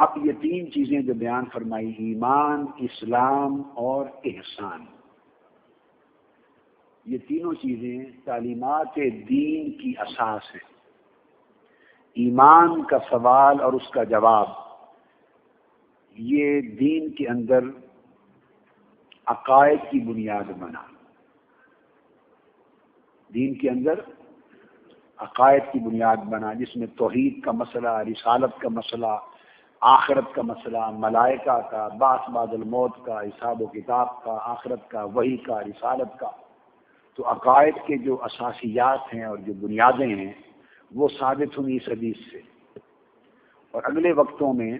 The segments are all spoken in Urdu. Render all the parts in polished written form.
اب یہ تین چیزیں جو بیان فرمائی، ایمان، اسلام اور احسان، یہ تینوں چیزیں تعلیمات دین کی اساس ہیں۔ ایمان کا سوال اور اس کا جواب یہ دین کے اندر عقائد کی بنیاد بنا، دین کے اندر عقائد کی بنیاد بنا، جس میں توحید کا مسئلہ، رسالت کا مسئلہ، آخرت کا مسئلہ، ملائکہ کا، بعث بعد الموت کا، حساب و کتاب کا، آخرت کا، وحی کا، رسالت کا۔ تو عقائد کے جو اساسیات ہیں اور جو بنیادیں ہیں وہ ثابت ہوئی اس حدیث سے، اور اگلے وقتوں میں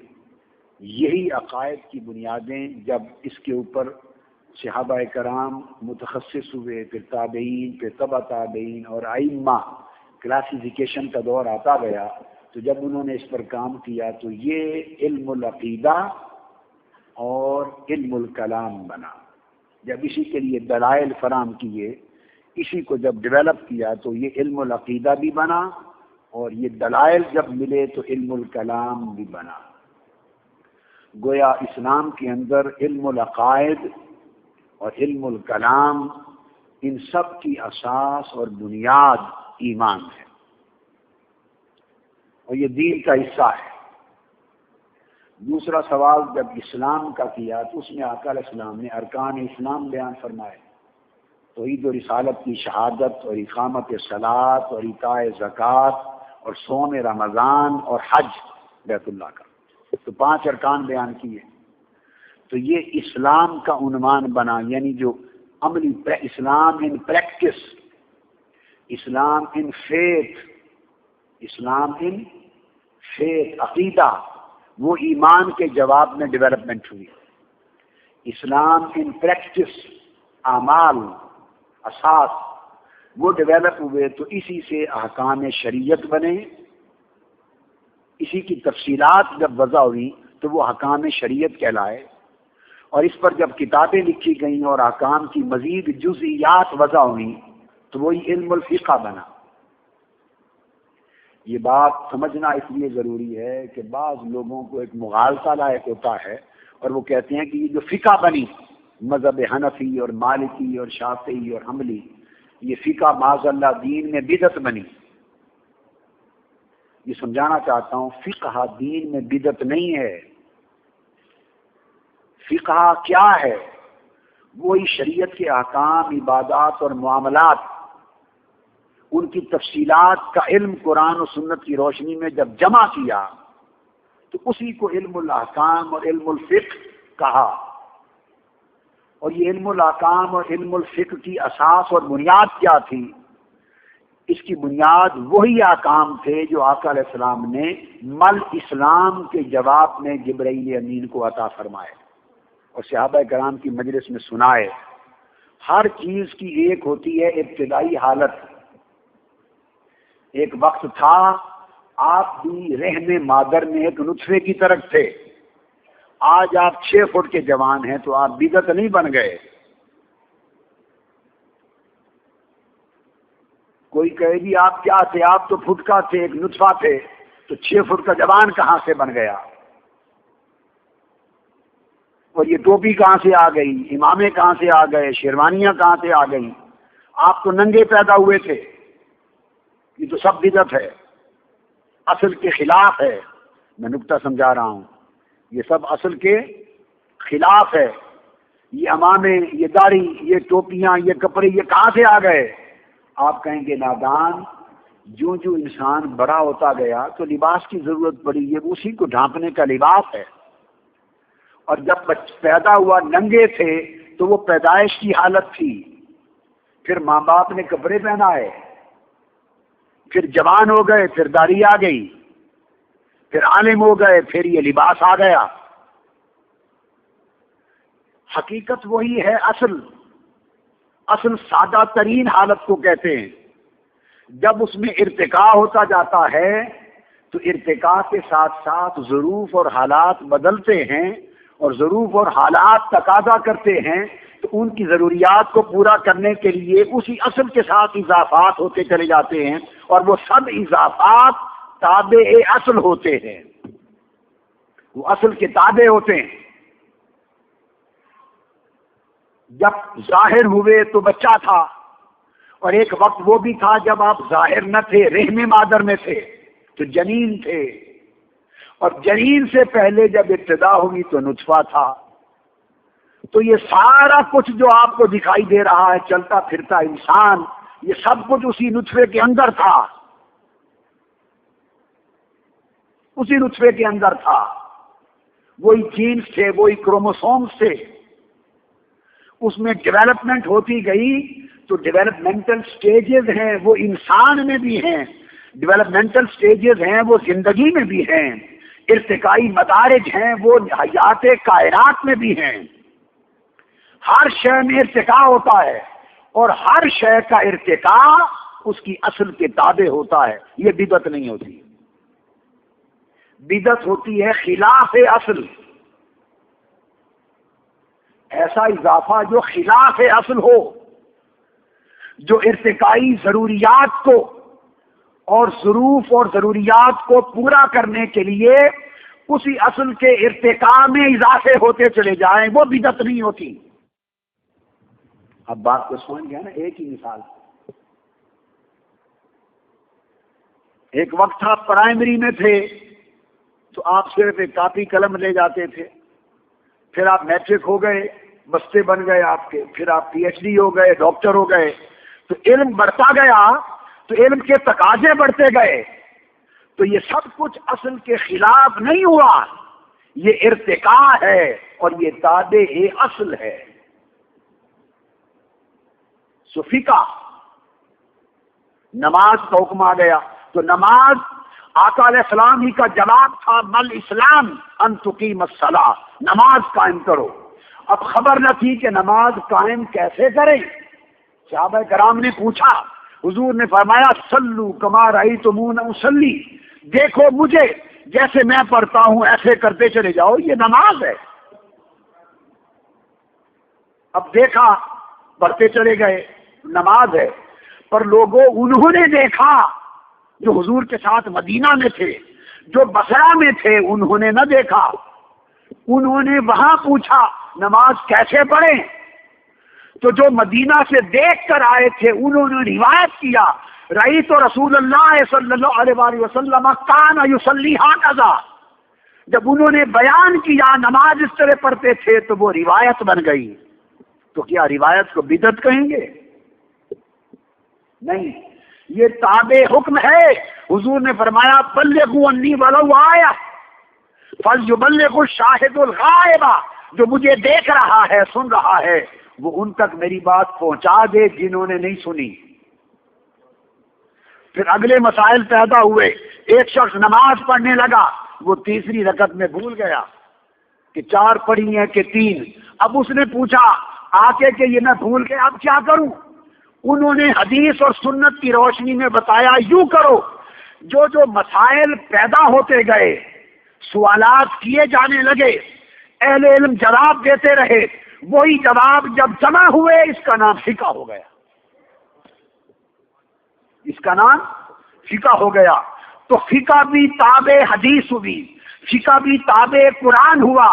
یہی عقائد کی بنیادیں جب اس کے اوپر صحابہ کرام متخصص ہوئے، پھر تابعین، پھر تبع تابعین اور ائمہ، کلاسیفیکیشن کا دور آتا گیا، تو جب انہوں نے اس پر کام کیا تو یہ علم العقیدہ اور علم الکلام بنا۔ جب اسی کے لیے دلائل فراہم کیے، اسی کو جب ڈیولپ کیا تو یہ علم العقیدہ بھی بنا، اور یہ دلائل جب ملے تو علم الکلام بھی بنا۔ گویا اسلام کے اندر علم العقائد اور علم الکلام، ان سب کی اساس اور بنیاد ایمان ہے، اور یہ دین کا حصہ ہے۔ دوسرا سوال جب اسلام کا کیا تو اس میں آقا علیہ السلام نے ارکان اسلام بیان فرمائے، توحید و رسالت کی شہادت اور اقامت صلاۃ اور ایتاء زکوٰۃ اور صوم رمضان اور حج بیت اللہ کا، تو 5 ارکان بیان کیے۔ تو یہ اسلام کا عنوان بنا، یعنی جو عملی اسلام ان پریکٹس، اسلام ان فیتھ، اسلام ان فیتھ عقیدہ، وہ ایمان کے جواب میں ڈیولپمنٹ ہوئی۔ اسلام ان پریکٹس، اعمال، اساس، وہ ڈیولپ ہوئے تو اسی سے احکام شریعت بنے، اسی کی تفصیلات جب وضع ہوئی تو وہ احکام شریعت کہلائے، اور اس پر جب کتابیں لکھی گئیں اور احکام کی مزید جزئیات وضع ہوئیں تو وہی علم الفقہ بنا۔ یہ بات سمجھنا اس لیے ضروری ہے کہ بعض لوگوں کو ایک مغالطہ لاحق ہوتا ہے، اور وہ کہتے ہیں کہ یہ جو فقہ بنی مذہب حنفی اور مالکی اور شافعی اور حنبلی، یہ فقہ معاذ اللہ دین میں بدعت بنی۔ یہ سمجھانا چاہتا ہوں، فقہ دین میں بدعت نہیں ہے۔ فقہ کیا ہے؟ وہی شریعت کے احکام، عبادات اور معاملات، ان کی تفصیلات کا علم قرآن و سنت کی روشنی میں جب جمع کیا تو اسی کو علم الاحکام اور علم الفقہ کہا۔ اور یہ علم الاحکام اور علم الفقہ کی اساس اور بنیاد کیا تھی؟ اس کی بنیاد وہی احکام تھے جو آقا علیہ السلام نے مل اسلام کے جواب میں جبرائیل امین کو عطا فرمائے اور صحابہ کرام کی مجلس میں سنائے۔ ہر چیز کی ایک ہوتی ہے ابتدائی حالت۔ ایک وقت تھا آپ بھی رحم مادر میں ایک نطفے کی طرف تھے، آج آپ 6 فٹ کے جوان ہیں تو آپ بدعت نہیں بن گئے۔ کوئی کہے گی آپ کیا تھے؟ آپ تو فٹ کا تھے، ایک نطفہ تھے، تو 6 فٹ کا جوان کہاں سے بن گیا؟ اور یہ ٹوپی کہاں سے آ گئی؟ امامے کہاں سے آ گئے؟ شیروانیاں کہاں سے آ گئی؟ آپ تو ننگے پیدا ہوئے تھے۔ یہ تو سب بدعت ہے، اصل کے خلاف ہے۔ میں نکتہ سمجھا رہا ہوں، یہ سب اصل کے خلاف ہے۔ یہ امامے، یہ داڑھی، یہ ٹوپیاں، یہ کپڑے، یہ کہاں سے آ گئے؟ آپ کہیں گے نادان، جو انسان بڑا ہوتا گیا تو لباس کی ضرورت پڑی، یہ اسی کو ڈھانپنے کا لباس ہے۔ اور جب پیدا ہوا ننگے تھے تو وہ پیدائش کی حالت تھی، پھر ماں باپ نے کپڑے پہنائے، پھر جوان ہو گئے، پھر داڑھی آ گئی، پھر عالم ہو گئے، پھر یہ لباس آ گیا۔ حقیقت وہی ہے، اصل سادہ ترین حالت کو کہتے ہیں۔ جب اس میں ارتقاء ہوتا جاتا ہے تو ارتقاء کے ساتھ ساتھ ظروف اور حالات بدلتے ہیں، اور ظروف اور حالات تقاضا کرتے ہیں تو ان کی ضروریات کو پورا کرنے کے لیے اسی اصل کے ساتھ اضافات ہوتے چلے جاتے ہیں، اور وہ سب اضافات تابع اصل ہوتے ہیں۔ وہ اصل کے تابع ہوتے ہیں. جب ظاہر ہوئے تو بچہ تھا، اور ایک وقت وہ بھی تھا جب آپ ظاہر نہ تھے، رحم مادر میں تھے تو جنین تھے، اور جنین سے پہلے جب ابتدا ہوئی تو نطفہ تھا. تو یہ سارا کچھ جو آپ کو دکھائی دے رہا ہے، چلتا پھرتا انسان، یہ سب کچھ اسی نطفے کے اندر تھا، اسی نطفے کے اندر تھا. وہی جینز تھے، وہی کروموسومز تھے. اس میں ڈیولپمنٹ ہوتی گئی تو ڈیولپمنٹل سٹیجز ہیں وہ انسان میں بھی ہیں، ڈیولپمنٹل سٹیجز ہیں وہ زندگی میں بھی ہیں، ارتقائی مدارج ہیں وہ حیات کائنات میں بھی ہیں. ہر شے میں ارتقاء ہوتا ہے، اور ہر شے کا ارتقاء اس کی اصل کے تابع ہوتا ہے. یہ بدعت نہیں ہوتی. بدعت ہوتی ہے خلاف اصل، ایسا اضافہ جو خلاف اصل ہو، جو ارتقائی ضروریات کو اور ظروف اور ضروریات کو پورا کرنے کے لیے اسی اصل کے ارتقاء میں اضافے ہوتے چلے جائیں، وہ بدعت نہیں ہوتی. اب بات کو سمجھ گیا نا؟ ایک ہی مثال. ایک وقت تھا پرائمری میں تھے تو آپ صرف ایک کاپی قلم لے جاتے تھے، پھر آپ میٹرک ہو گئے، بستے بن گئے آپ کے، پھر آپ پی ایچ ڈی ہو گئے، ڈاکٹر ہو گئے، تو علم بڑھتا گیا تو علم کے تقاضے بڑھتے گئے. تو یہ سب کچھ اصل کے خلاف نہیں ہوا، یہ ارتقاء ہے اور یہ تابع اصل ہے. فقہ، نماز کا حکم آ گیا تو نماز آقا علیہ السلام ہی کا جواب تھا، مل اسلام ان تقیم الصلاۃ، نماز قائم کرو. اب خبر نہ تھی کہ نماز قائم کیسے کریں. صحابہ کرام نے پوچھا، حضور نے فرمایا صلو کما رأیتمونی اصلی، دیکھو مجھے جیسے میں پڑھتا ہوں ایسے کرتے چلے جاؤ، یہ نماز ہے. اب دیکھا، پڑھتے چلے گئے، نماز ہے. پر لوگوں انہوں نے دیکھا جو حضور کے ساتھ مدینہ میں تھے، جو بصرہ میں تھے، انہوں نے نہ دیکھا. انہوں نے وہاں پوچھا نماز کیسے پڑھیں، تو جو مدینہ سے دیکھ کر آئے تھے انہوں نے روایت کیا، رأیت رسول اللہ صلی اللہ علیہ وآلہ وسلم کان یصلی ھکذا. جب انہوں نے بیان کیا نماز اس طرح پڑھتے تھے تو وہ روایت بن گئی. تو کیا روایت کو بدعت کہیں گے؟ نہیں، یہ تابع حکم ہے. حضور نے فرمایا بلغوا انی ولو آیہ فلیبلغ الشاہد الغائب، جو مجھے دیکھ رہا ہے، سن رہا ہے، وہ ان تک میری بات پہنچا دے جنہوں نے نہیں سنی. پھر اگلے مسائل پیدا ہوئے. ایک شخص نماز پڑھنے لگا، وہ تیسری رکعت میں بھول گیا کہ 4 پڑھی ہیں کہ 3. اب اس نے پوچھا آ کے کہ یہ میں بھول کے اب کیا کروں؟ انہوں نے حدیث اور سنت کی روشنی میں بتایا یوں کرو. جو جو مسائل پیدا ہوتے گئے، سوالات کیے جانے لگے، اہل علم جواب دیتے رہے، وہی جواب جب جمع ہوئے اس کا نام فقہ ہو گیا. اس کا نام فقہ ہو گیا. تو فقہ بھی تابع حدیث ہوئی، فقہ بھی تابع قرآن ہوا،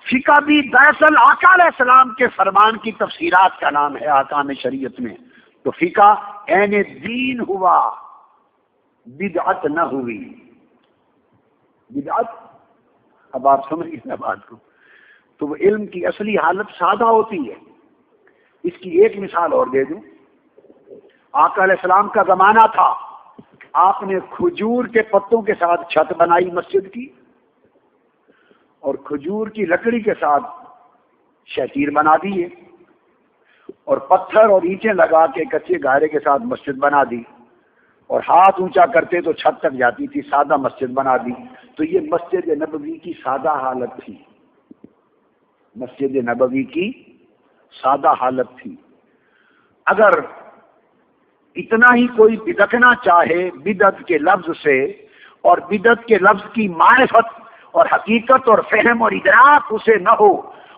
فقہ بھی دراصل آقا علیہ السلام کے فرمان کی تفسیرات کا نام ہے احکام شریعت میں. تو فقہ عین دین ہوا، بدعت نہ ہوئی. بدعت، اب آپ سمجھ گئے بات کو. تو وہ علم کی اصلی حالت سادہ ہوتی ہے. اس کی ایک مثال اور دے دوں. آقا علیہ السلام کا زمانہ تھا، آپ نے کھجور کے پتوں کے ساتھ چھت بنائی مسجد کی، اور کھجور کی لکڑی کے ساتھ شتیر بنا دیے، اور پتھر اور اینٹیں لگا کے کچے گہرے کے ساتھ مسجد بنا دی، اور ہاتھ اونچا کرتے تو چھت تک جاتی تھی، سادہ مسجد بنا دی. تو یہ مسجد نبوی کی سادہ حالت تھی. مسجد نبوی کی سادہ حالت تھی. اگر اتنا ہی کوئی بدکنا چاہے بدعت کے لفظ سے، اور بدعت کے لفظ کی معرفت اور حقیقت اور فہم اور ادراک اسے نہ ہو،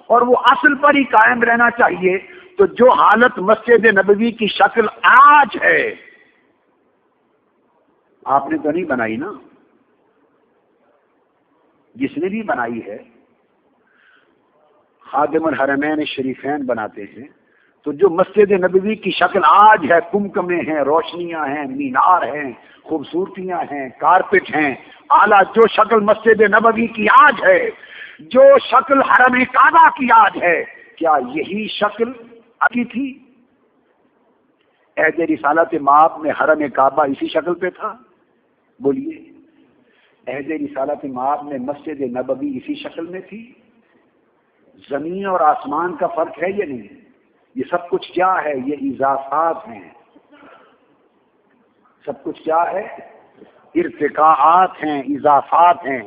اور وہ اصل پر ہی قائم رہنا چاہیے، تو جو حالت مسجد نبوی کی شکل آج ہے، آپ نے تو نہیں بنائی نا، جس نے بھی بنائی ہے، خادم الحرمین شریفین بناتے ہیں، تو جو مسجد نبوی کی شکل آج ہے، کمکمے ہیں، روشنیاں ہیں، مینار ہیں، خوبصورتیاں ہیں، کارپٹ ہیں، اعلیٰ جو شکل مسجد نبوی کی آج ہے، جو شکل حرم کعبہ کی آج ہے، کیا یہی شکل کی تھی؟ عہد رسالت مآب میں حرم کعبہ اسی شکل پہ تھا؟ بولیے، عہد رسالت مآب میں مسجد نبوی اسی شکل میں تھی؟ زمین اور آسمان کا فرق ہے یا نہیں؟ یہ سب کچھ کیا ہے؟ یہ اضافات ہیں. سب کچھ کیا ہے؟ ارتقاءات ہیں، اضافات ہیں.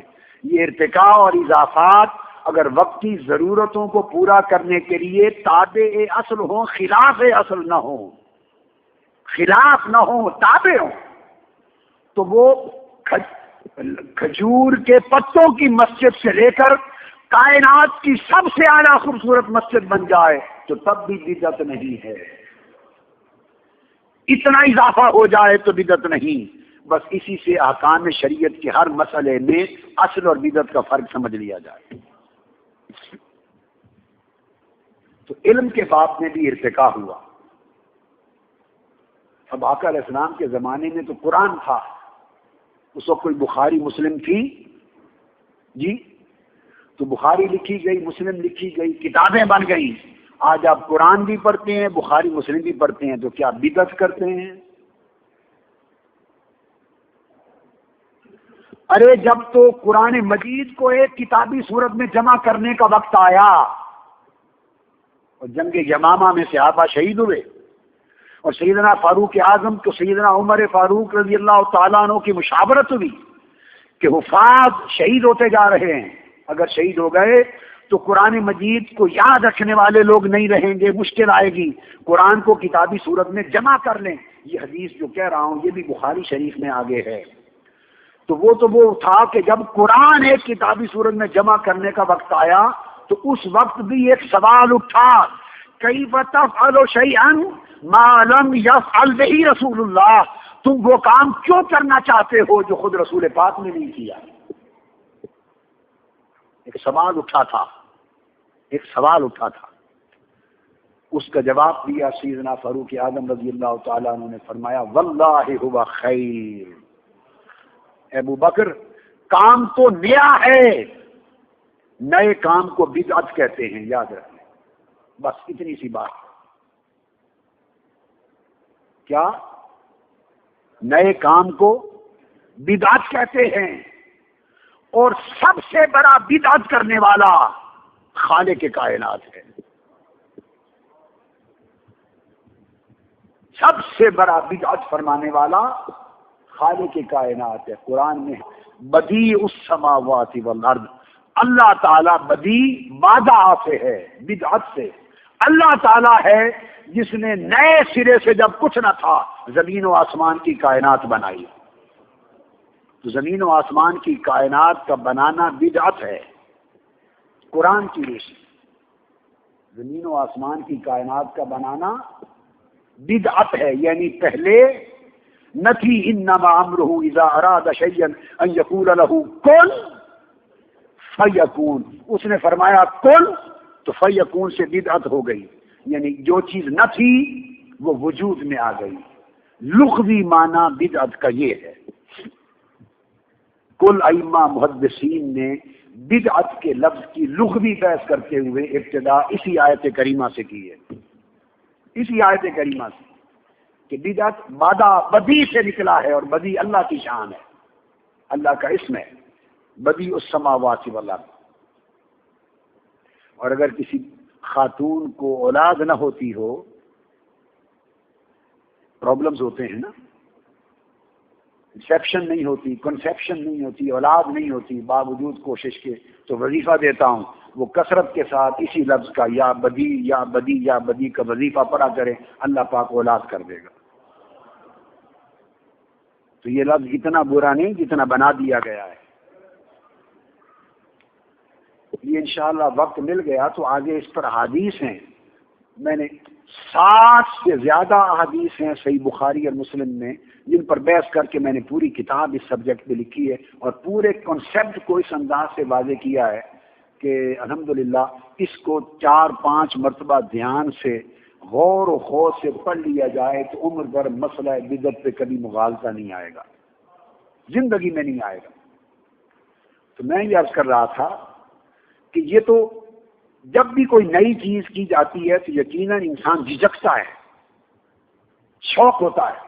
یہ ارتقاء اور اضافات اگر وقتی ضرورتوں کو پورا کرنے کے لیے تابع اصل ہوں، خلاف اصل نہ ہوں، خلاف نہ ہوں، تابع ہوں، تو وہ کھجور کے پتوں کی مسجد سے لے کر کائنات کی سب سے اعلیٰ خوبصورت مسجد بن جائے تو تب بھی بدعت نہیں ہے. اتنا اضافہ ہو جائے تو بدعت نہیں. بس اسی سے احکام شریعت کے ہر مسئلے میں اصل اور بدعت کا فرق سمجھ لیا جائے. تو علم کے باب میں بھی ارتقاء ہوا. اب آقا علیہ السلام کے زمانے میں تو قرآن تھا، اس وقت کوئی بخاری مسلم تھی جی؟ تو بخاری لکھی گئی، مسلم لکھی گئی، کتابیں بن گئی. آج آپ قرآن بھی پڑھتے ہیں، بخاری مسلم بھی پڑھتے ہیں، تو کیا بدعت کرتے ہیں؟ ارے جب تو قرآن مجید کو ایک کتابی صورت میں جمع کرنے کا وقت آیا اور جنگ یمامہ میں صحابہ شہید ہوئے اور سیدنا فاروق اعظم کو سیدنا عمر فاروق رضی اللہ تعالیٰ عنہ کی مشاورت ہوئی کہ حفاظ شہید ہوتے جا رہے ہیں، اگر شہید ہو گئے تو قرآن مجید کو یاد رکھنے والے لوگ نہیں رہیں گے، مشکل آئے گی، قرآن کو کتابی صورت میں جمع کر لیں. یہ حدیث جو کہہ رہا ہوں یہ بھی بخاری شریف میں آگے ہے. تو وہ تھا کہ جب قرآن ایک کتابی صورت میں جمع کرنے کا وقت آیا تو اس وقت بھی ایک سوال اٹھا، کیف تفعل شیئا ما لم یفعل بہ رسول اللہ، تم وہ کام کیوں کرنا چاہتے ہو جو خود رسول پاک نے نہیں کیا؟ ایک سوال اٹھا تھا، ایک سوال اٹھا تھا. اس کا جواب دیا سیدنا فاروق اعظم رضی اللہ تعالیٰ عنہ نے فرمایا واللہ ہوا خیر. ابو بکر کام تو نیا ہے، نئے کام کو بدعت کہتے ہیں، یاد رکھیں. بس اتنی سی بات. کیا؟ نئے کام کو بدعت کہتے ہیں. اور سب سے بڑا بدعت کرنے والا خالق کائنات ہے. سب سے بڑا بدعت فرمانے والا خالق کائنات ہے. قرآن میں بدیع السماوات والارض، اللہ تعالیٰ بدیع مادہ سے ہے، بدعت سے. اللہ تعالیٰ ہے جس نے نئے سرے سے جب کچھ نہ تھا زمین و آسمان کی کائنات بنائی. تو زمین و آسمان کی کائنات کا بنانا بدعت ہے قرآن کی روشنی. زمین و آسمان کی کائنات کا بنانا بدعت ہے، یعنی پہلے نہ تھی. انما امرہ اذا اراد شیئا ان یقول له کن فیکون. اس نے فرمایا کن تو فیکون سے بدعت ہو گئی، یعنی جو چیز نہ تھی وہ وجود میں آ گئی. لغوی معنی بدعت کا یہ ہے. کل ائمہ محدثین نے بدعت کے لفظ کی لغوی بحث کرتے ہوئے ابتدا اسی آیت کریمہ سے کی ہے، اسی آیت کریمہ سے کہ بدعت مادہ بدیع سے نکلا ہے، اور بدیع اللہ کی شان ہے، اللہ کا اسم ہے، بدیع السماوات والارض. اور اگر کسی خاتون کو اولاد نہ ہوتی ہو، پرابلمز ہوتے ہیں نا، کنسیپشن نہیں ہوتی، کنسیپشن نہیں ہوتی، اولاد نہیں ہوتی، باوجود کوشش کے، تو وظیفہ دیتا ہوں وہ کثرت کے ساتھ اسی لفظ کا یا بدیع یا بدیع یا بدیع کا وظیفہ پڑھا کرے، اللہ پاک اولاد کر دے گا. تو یہ لفظ اتنا برا نہیں جتنا بنا دیا گیا ہے. یہ انشاءاللہ وقت مل گیا تو آگے اس پر احادیث ہیں. میں نے 60 سے زیادہ احادیث ہیں صحیح بخاری اور مسلم میں جن پر بحث کر کے میں نے پوری کتاب اس سبجیکٹ پہ لکھی ہے اور پورے کنسیپٹ کو اس انداز سے واضح کیا ہے کہ الحمدللہ اس کو 4-5 مرتبہ دھیان سے غور و خوض سے پڑھ لیا جائے تو عمر بھر مسئلہ بدعت پہ کبھی مغالطہ نہیں آئے گا، زندگی میں نہیں آئے گا۔ تو میں یہ عرض کر رہا تھا کہ یہ تو جب بھی کوئی نئی چیز کی جاتی ہے تو یقیناً انسان جھجکتا ہے، شوق ہوتا ہے،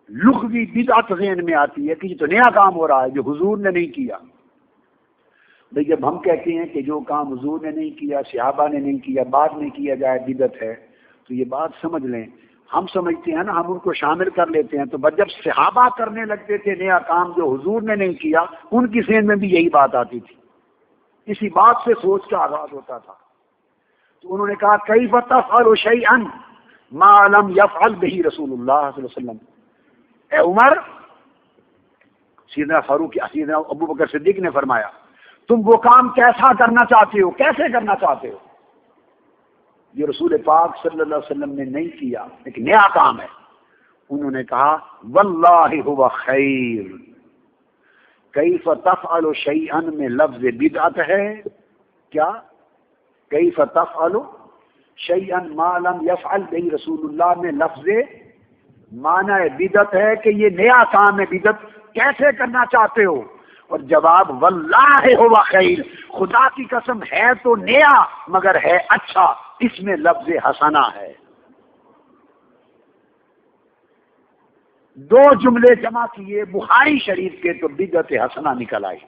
لغوی بدعت ذہن میں آتی ہے کہ یہ تو نیا کام ہو رہا ہے جو حضور نے نہیں کیا۔ بھئی جب ہم کہتے ہیں کہ جو کام حضور نے نہیں کیا، صحابہ نے نہیں کیا، بعد میں کیا جائے بدعت ہے، تو یہ بات سمجھ لیں، ہم سمجھتے ہیں نا، ہم ان کو شامل کر لیتے ہیں، تو جب صحابہ کرنے لگتے تھے نیا کام جو حضور نے نہیں کیا، ان کی ذہن میں بھی یہی بات آتی تھی، اسی بات سے سوچ کا آغاز ہوتا تھا۔ تو انہوں نے کہا کیف تفعل شیئا ما لم یفعل بہ رسول اللہ صلی اللہ علیہ وسلم، اے عمر، سیدنا ابو بکر صدیق نے فرمایا تم وہ کام کیسا کرنا چاہتے ہو، کیسے کرنا چاہتے ہو جو رسول پاک صلی اللہ علیہ وسلم نے نہیں کیا، ایک نیا کام ہے۔ انہوں نے کہا واللہ هو خیر۔ کیف تفعل شیئا میں لفظ بدعت ہے، کیا کیف تفعل شیئا ما لم یفعل بہ رسول اللہ میں لفظ معنی بدعت ہے کہ یہ نیا کام ہے، بدعت کیسے کرنا چاہتے ہو؟ اور جواب واللہ ہوا خیر، خدا کی قسم ہے تو نیا مگر ہے اچھا، اس میں لفظ حسنہ ہے۔ دو جملے جمع کیے بخاری شریف کے تو بدعت حسنہ نکل آئی۔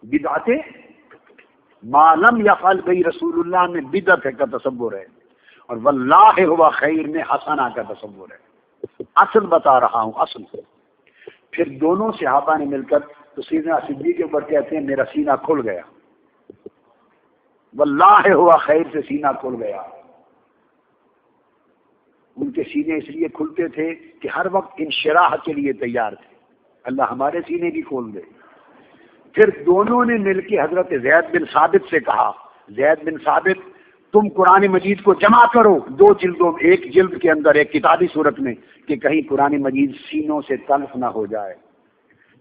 بدعت ما لم یفعل بہ رسول اللہ میں بدعت کا تصور ہے، اور واللہ ہوا خیر میں حسنہ کا تصور ہے۔ اصل بتا رہا ہوں، اصل پھر دونوں صحابہ نے مل کر تو سیدنا صدیق کے اوپر کہتے ہیں میرا سینہ کھل گیا، واللہ ہوا خیر سے سینہ کھل گیا۔ ان کے سینے اس لیے کھلتے تھے کہ ہر وقت انشراح کے لیے تیار تھے، اللہ ہمارے سینے بھی کھول دے۔ پھر دونوں نے مل کے حضرت زید بن ثابت سے کہا زید بن ثابت تم قرآن مجید کو جمع کرو 2 جلدوں، ایک جلد کے اندر ایک کتابی صورت میں، کہ کہیں قرآن مجید سینوں سے تلف نہ ہو جائے۔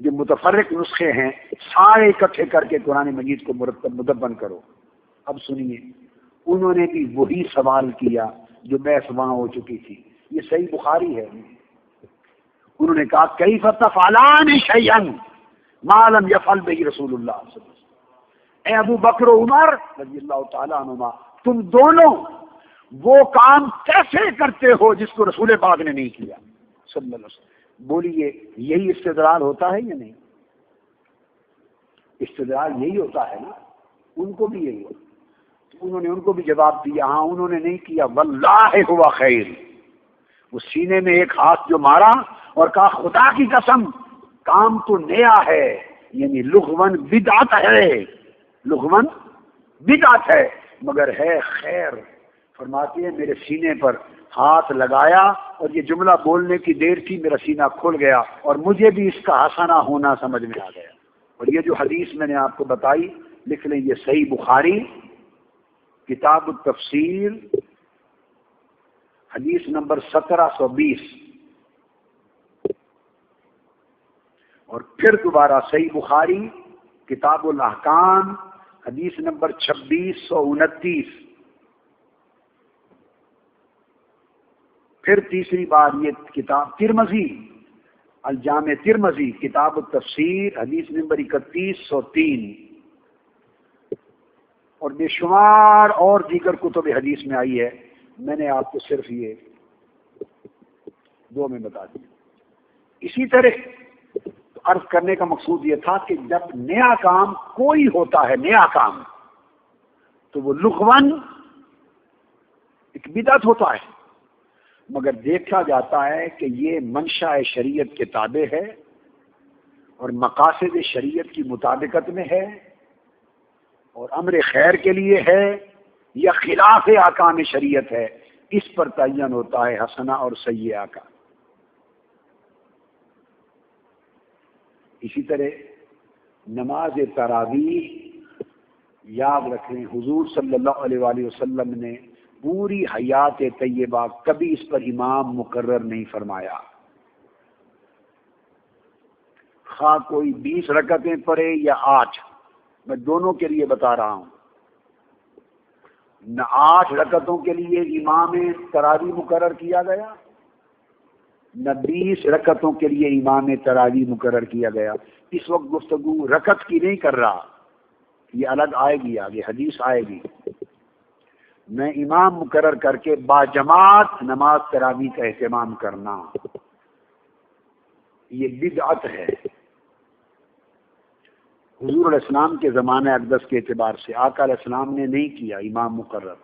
جو متفرق نسخے ہیں سارے اکٹھے کر کے قرآن مجید کو مرتب مدبن کرو۔ اب سنیے، انہوں نے بھی وہی سوال کیا جو بحث وہاں ہو چکی تھی، یہ صحیح بخاری ہے۔ انہوں نے کہا کیف تفعلان شیئا ما لم یفعل بہ رسول اللہ صلی اللہ علیہ وسلم، اے ابو بکر و عمر رضی اللہ تعالیٰ عنہما، تم دونوں وہ کام کیسے کرتے ہو جس کو رسول پاک نے نہیں کیا صلی اللہ علیہ وسلم؟ بولیے یہی استدلال ہوتا ہے یا نہیں؟ استدلال یہی ہوتا ہے نا، ان کو بھی یہی ہوتا۔ تو انہوں نے ان کو بھی جواب دیا ہاں انہوں نے نہیں کیا، واللہ ہوا خیر۔ وہ سینے میں ایک ہاتھ جو مارا اور کہا خدا کی قسم کام تو نیا ہے، یعنی لغون بدعت ہے، لغون بدعت ہے مگر ہے خیر۔ فرماتے ہیں میرے سینے پر ہاتھ لگایا اور یہ جملہ بولنے کی دیر تھی، میرا سینہ کھل گیا اور مجھے بھی اس کا حسنہ ہونا سمجھ میں آ گیا۔ اور یہ جو حدیث میں نے آپ کو بتائی لکھ لیں، یہ صحیح بخاری کتاب التفسیر حدیث نمبر 1720، اور پھر دوبارہ صحیح بخاری کتاب الاحکام حدیث نمبر 2629، پھر تیسری بار یہ کتاب ترمذی الجامع ترمذی کتاب التفسیر حدیث نمبر 3103، اور بے شمار اور دیگر کتب حدیث میں آئی ہے، میں نے آپ کو صرف یہ 2 میں بتا دیا۔ اسی طرح عرض کرنے کا مقصود یہ تھا کہ جب نیا کام کوئی ہوتا ہے، نیا کام، تو وہ لغون ایک بدعت ہوتا ہے، مگر دیکھا جاتا ہے کہ یہ منشاء شریعت کے تابع ہے اور مقاصد شریعت کی مطابقت میں ہے اور امر خیر کے لیے ہے یا خلاف احکام شریعت ہے، اس پر تعین ہوتا ہے حسنہ اور سیئہ کا۔ اسی طرح نماز تراویح یاد رکھیں، حضور صلی اللہ علیہ وآلہ وسلم نے پوری حیات طیبہ کبھی اس پر امام مقرر نہیں فرمایا، خواہ کوئی 20 رکعتیں پڑھے یا 8، میں دونوں کے لیے بتا رہا ہوں، نہ 8 رکعتوں کے لیے امام تراویح مقرر کیا گیا، نہ 20 رکعتوں کے لیے امام تراویح مقرر کیا گیا۔ اس وقت گفتگو رکعت کی نہیں کر رہا، یہ الگ آئے گی، آگے حدیث آئے گی۔ میں امام مقرر کر کے باجماعت نماز تراویح کا اہتمام کرنا، یہ بدعت ہے۔ حضور علیہ السلام کے زمانہ اقدس کے اعتبار سے آقا علیہ السلام نے نہیں کیا امام مقرر،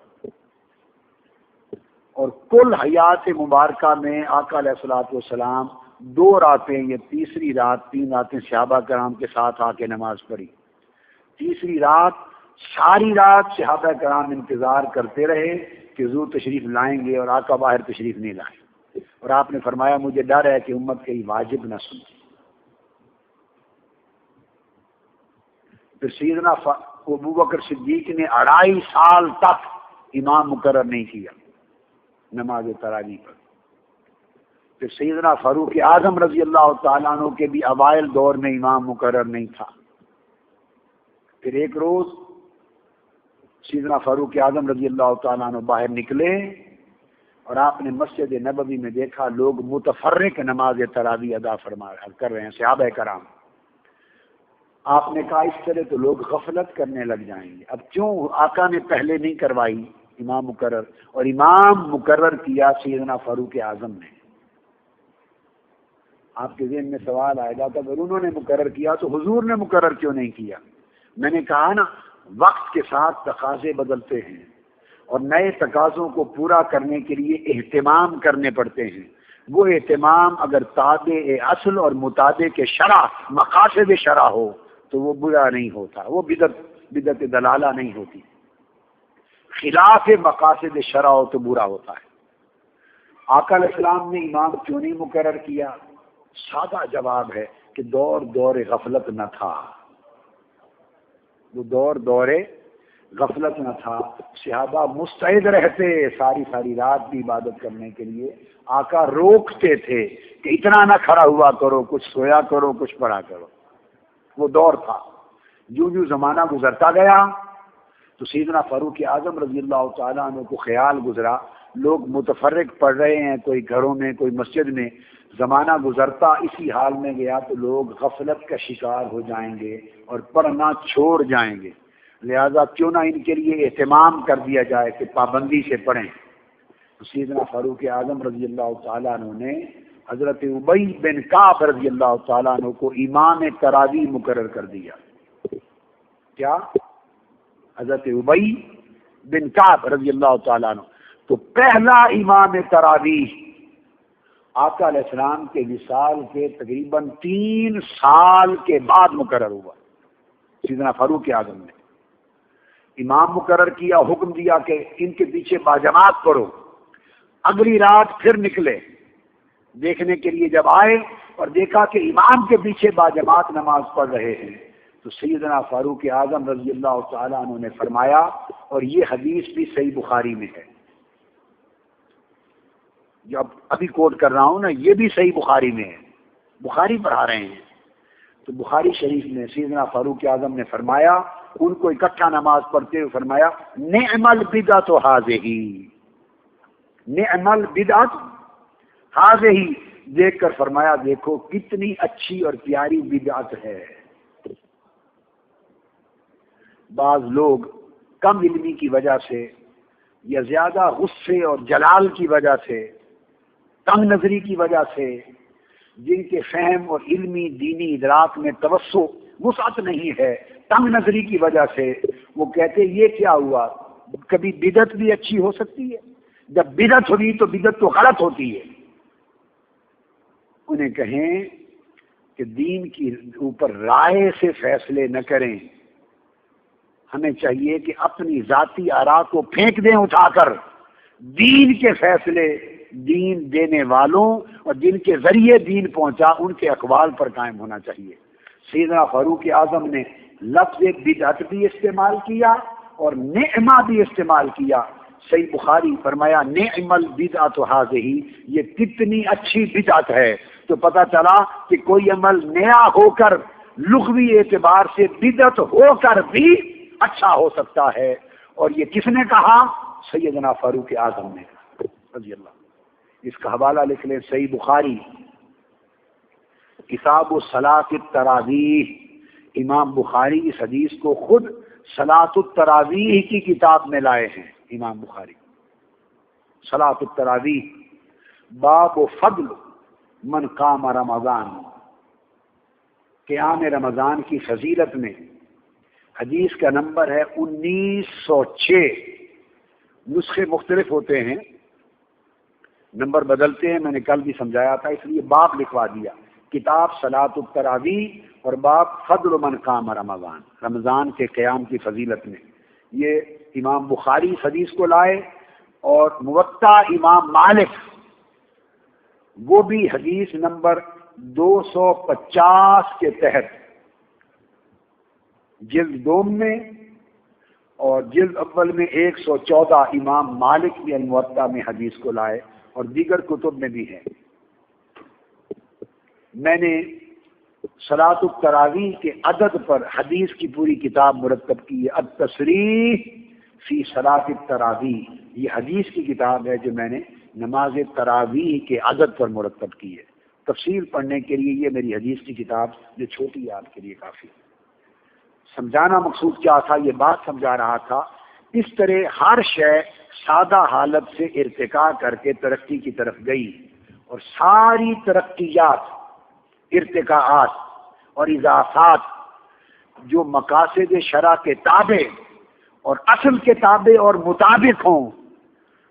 اور کل حیات مبارکہ میں آقا علیہ الصلوۃ والسلام 2 راتیں، یہ تیسری رات، 3 راتیں صحابہ کرام کے ساتھ آ کے نماز پڑھی، تیسری رات ساری رات صحابہ کرام انتظار کرتے رہے کہ حضور تشریف لائیں گے، اور آقا باہر تشریف نہیں لائے، اور آپ نے فرمایا مجھے ڈر ہے کہ امت کے واجب نہ سنیں۔ پھر سیدنا ابوبکر صدیق نے 2.5 سال تک امام مقرر نہیں کیا نماز تراویح پر۔ پھر سیدنا فاروق اعظم رضی اللہ تعالیٰ عنہ کے بھی اوائل دور میں امام مقرر نہیں تھا۔ پھر ایک روز سیدنا فاروق اعظم رضی اللہ تعالیٰ عنہ باہر نکلے، اور آپ نے مسجد نبوی میں دیکھا لوگ متفرق نماز تراویح ادا کر رہے ہیں، صحابہ کرام۔ آپ نے کہا اس طرح تو لوگ غفلت کرنے لگ جائیں گے، اب کیوں آقا نے پہلے نہیں کروائی امام مقرر، اور امام مقرر کیا سیدنا فاروق اعظم نے۔ آپ کے ذہن میں سوال آئے گا کہ اگر انہوں نے مقرر کیا تو حضور نے مقرر کیوں نہیں کیا؟ میں نے کہا نا، وقت کے ساتھ تقاضے بدلتے ہیں، اور نئے تقاضوں کو پورا کرنے کے لیے اہتمام کرنے پڑتے ہیں۔ وہ اہتمام اگر تابع اصل اور مطابق شرع، مقاصد شرع ہو تو وہ برا نہیں ہوتا، وہ بدعت دلالہ نہیں ہوتی۔ خلاف مقاصد شرع ہو تو برا ہوتا ہے۔ آقا علیہ السلام نے امام کیوں نہیں مقرر کیا؟ سادہ جواب ہے کہ دور غفلت نہ تھا، وہ دور غفلت نہ تھا۔ صحابہ مستعد رہتے ساری رات بھی عبادت کرنے کے لیے، آقا روکتے تھے کہ اتنا نہ کھڑا ہوا کرو، کچھ سویا کرو، کچھ پڑھا کرو۔ وہ دور تھا۔ جو زمانہ گزرتا گیا تو سیدنا فاروق اعظم رضی اللہ تعالیٰ عنہ کو خیال گزرا لوگ متفرق پڑھ رہے ہیں، کوئی گھروں میں، کوئی مسجد میں۔ زمانہ گزرتا اسی حال میں گیا تو لوگ غفلت کا شکار ہو جائیں گے اور پڑھنا چھوڑ جائیں گے، لہذا کیوں نہ ان کے لیے اہتمام کر دیا جائے کہ پابندی سے پڑھیں۔ تو سیدنا فاروق اعظم رضی اللہ تعالیٰ عنہ نے حضرت ابی بن کعب رضی اللہ تعالیٰ عنہ کو امام تراویح مقرر کر دیا۔ کیا؟ حضرت ابی بن کعب رضی اللہ تعالیٰ عنہ تو پہلا امام تراویح آقا علیہ السلام کے وصال کے تقریباً 3 سال کے بعد مقرر ہوا۔ سیدنا فاروق اعظم نے امام مقرر کیا، حکم دیا کہ ان کے پیچھے باجماعت پڑھو۔ اگلی رات پھر نکلے دیکھنے کے لیے، جب آئے اور دیکھا کہ امام کے پیچھے باجماعت نماز پڑھ رہے ہیں تو سیدنا فاروق اعظم رضی اللہ تعالیٰ عنہ نے فرمایا، اور یہ حدیث بھی صحیح بخاری میں ہے، جو ابھی کوٹ کر رہا ہوں نا، یہ بھی صحیح بخاری میں ہے، بخاری پڑھا رہے ہیں تو بخاری شریف میں سیدنا فاروق اعظم نے فرمایا، ان کو اکٹھا نماز پڑھتے ہوئے فرمایا، نعم البدعۃ ھذہ، نعم البدعۃ ھذہ، دیکھ کر فرمایا دیکھو کتنی اچھی اور پیاری بدعت ہے۔ بعض لوگ کم علمی کی وجہ سے یا زیادہ غصے اور جلال کی وجہ سے، تنگ نظری کی وجہ سے، جن کے فہم اور علمی دینی ادراک میں توسع وسعت نہیں ہے، تنگ نظری کی وجہ سے وہ کہتے یہ کیا ہوا، کبھی بدعت بھی اچھی ہو سکتی ہے، جب بدعت ہوئی تو بدعت تو غلط ہوتی ہے۔ انہیں کہیں کہ دین کی اوپر رائے سے فیصلے نہ کریں، ہمیں چاہیے کہ اپنی ذاتی آراء کو پھینک دیں اٹھا کر، دین کے فیصلے دین دینے والوں اور جن کے ذریعے دین پہنچا ان کے اقوال پر قائم ہونا چاہیے۔ سیدنا فاروق اعظم نے لفظ بدعت بھی استعمال کیا اور نعمہ بھی استعمال کیا، صحیح بخاری فرمایا نعم البدعۃ ھذہ، یہ کتنی اچھی بدعت ہے. تو پتہ چلا کہ کوئی عمل نیا ہو کر لغوی اعتبار سے بدعت ہو کر بھی اچھا ہو سکتا ہے. اور یہ کس نے کہا؟ سیدنا فاروق اعظم نے رضی اللہ. اس کا حوالہ لکھ لیں، صحیح بخاری کتاب صلاۃ التراویح. امام بخاری اس حدیث کو خود صلاۃ التراویح کی کتاب میں لائے ہیں. امام بخاری صلاۃ التراویح باب فضل من قام رمضان، قیام رمضان کی فضیلت میں. حدیث کا نمبر ہے 1906. نسخے مختلف ہوتے ہیں، نمبر بدلتے ہیں، میں نے کل بھی سمجھایا تھا، اس لیے باب لکھوا دیا. کتاب صلاۃ التراویح اور باب فضل من قام رمضان، رمضان کے قیام کی فضیلت میں. یہ امام بخاری اس حدیث کو لائے، اور موطا امام مالک وہ بھی حدیث نمبر 250 کے تحت جلد دوم میں اور جلد اول میں 114 امام مالک بھی الموطا میں حدیث کو لائے، اور دیگر کتب میں بھی ہے. میں نے صلاۃ التراویح کے عدد پر حدیث کی پوری کتاب مرتب کی ہے، التصریح فی صلاۃ التراویح. یہ حدیث کی کتاب ہے جو میں نے نماز تراویح کے عدد پر مرتب کی ہے. تفصیل پڑھنے کے لیے یہ میری حدیث کی کتاب جو چھوٹی ہے آپ کے لیے کافی. سمجھانا مقصود کیا تھا؟ یہ بات سمجھا رہا تھا اس طرح ہر شے سادہ حالت سے ارتقاء کر کے ترقی کی طرف گئی، اور ساری ترقیات، ارتقاءات اور اضافات جو مقاصد شرع کے تابع اور اصل کے تابع اور مطابق ہوں،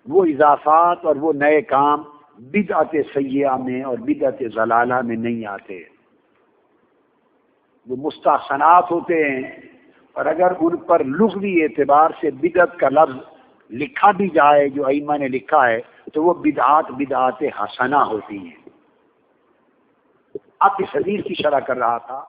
وہ اضافات اور وہ نئے کام بدعت سیئہ میں اور بدعت ضلالہ میں نہیں آتے. وہ مستحسنات ہوتے ہیں، اور اگر ان پر لغوی اعتبار سے بدعت کا لفظ لکھا بھی جائے جو ائمہ نے لکھا ہے تو وہ بدعات حسنہ ہوتی ہیں. اب اس حدیث کی شرح کر رہا تھا.